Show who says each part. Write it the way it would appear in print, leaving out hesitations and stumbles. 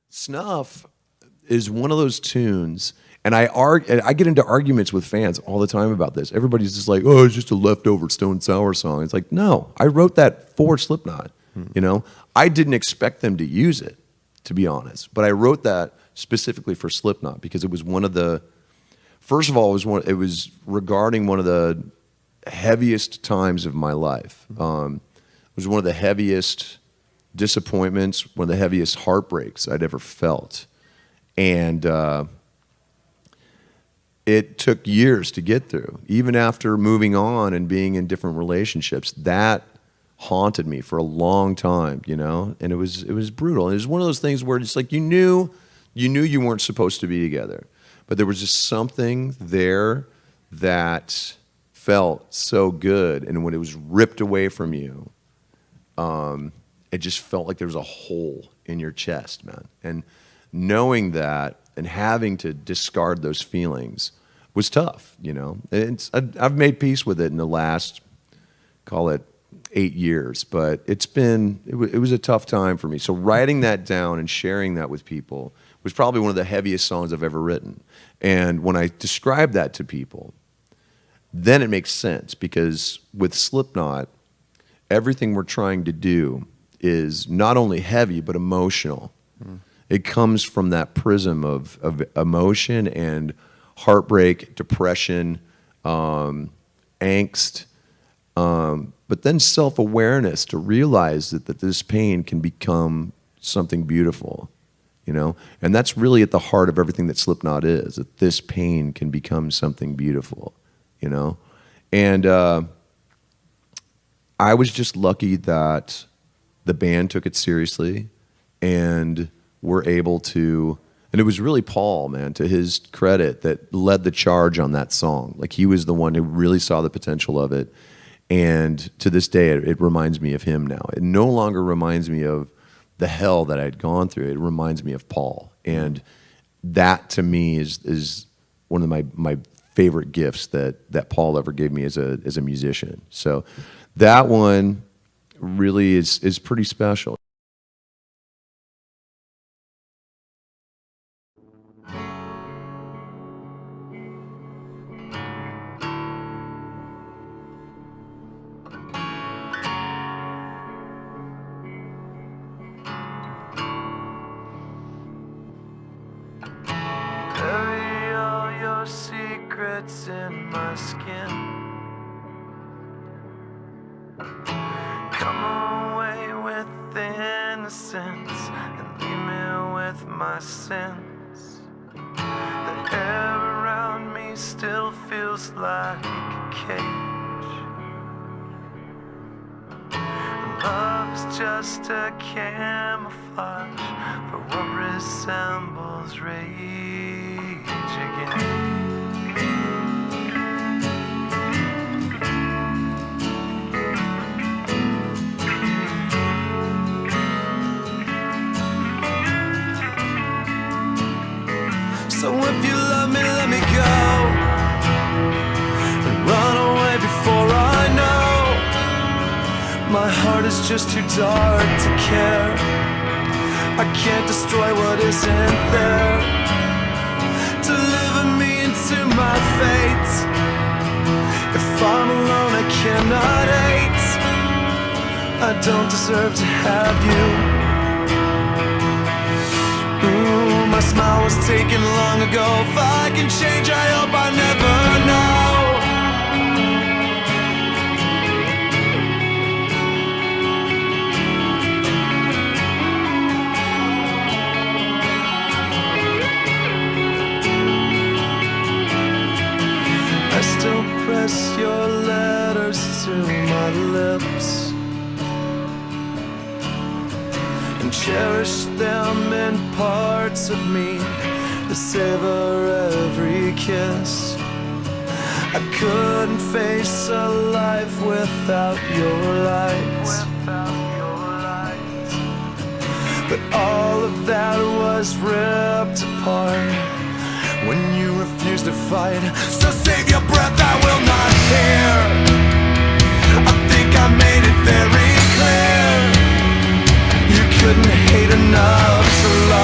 Speaker 1: Snuff is one of those tunes, and I get into arguments with fans all the time about this. Everybody's just like, "Oh, it's just a leftover Stone Sour song." It's like, no, I wrote that for Slipknot. You know, I didn't expect them to use it, to be honest, but I wrote that specifically for Slipknot because it was one of the. First of all, it was regarding one of the heaviest times of my life. It was one of the heaviest disappointments, one of the heaviest heartbreaks I'd ever felt. And it took years to get through. Even after moving on and being in different relationships, that haunted me for a long time, you know? And it was brutal. And it was one of those things where it's like you knew you weren't supposed to be together. But there was just something there that felt so good. And when it was ripped away from you, it just felt like there was a hole in your chest, man. And knowing that and having to discard those feelings was tough, you know. I've made peace with it in the last, call it 8 years, but it was a tough time for me. So writing that down and sharing that with people was probably one of the heaviest songs I've ever written. And when I describe that to people, then it makes sense because with Slipknot, everything we're trying to do is not only heavy, but emotional. It comes from that prism of emotion and heartbreak, depression, angst, but then self-awareness to realize that this pain can become something beautiful, you know? And that's really at the heart of everything that Slipknot is, that this pain can become something beautiful, you know? And I was just lucky that the band took it seriously and were able to, and it was really Paul, man, to his credit, that led the charge on that song. Like he was the one who really saw the potential of it. And to this day, it reminds me of him now. It no longer reminds me of the hell that I'd gone through. It reminds me of Paul. And that to me is one of my favorite gifts that Paul ever gave me as a musician. So that one really is pretty special.
Speaker 2: Bury all your secrets in my skin. Come away with innocence and leave me with my sins. The air around me still feels like a cage. Love is just a camouflage for what resembles rage again. So if you love me, let me go and run away before I know. My heart is just too dark to care. I can't destroy what isn't there. Deliver me into my fate. If I'm alone, I cannot hate. I don't deserve to have you. My smile was taken long ago. If I can change, I hope I never know. I still press your letters to my lips and cherish them in parts of me that savor every kiss. I couldn't face a life without your light. But all of that was ripped apart when you refused to fight. So save your breath, I will not hear. I think I made it very clear. You couldn't hate enough to love.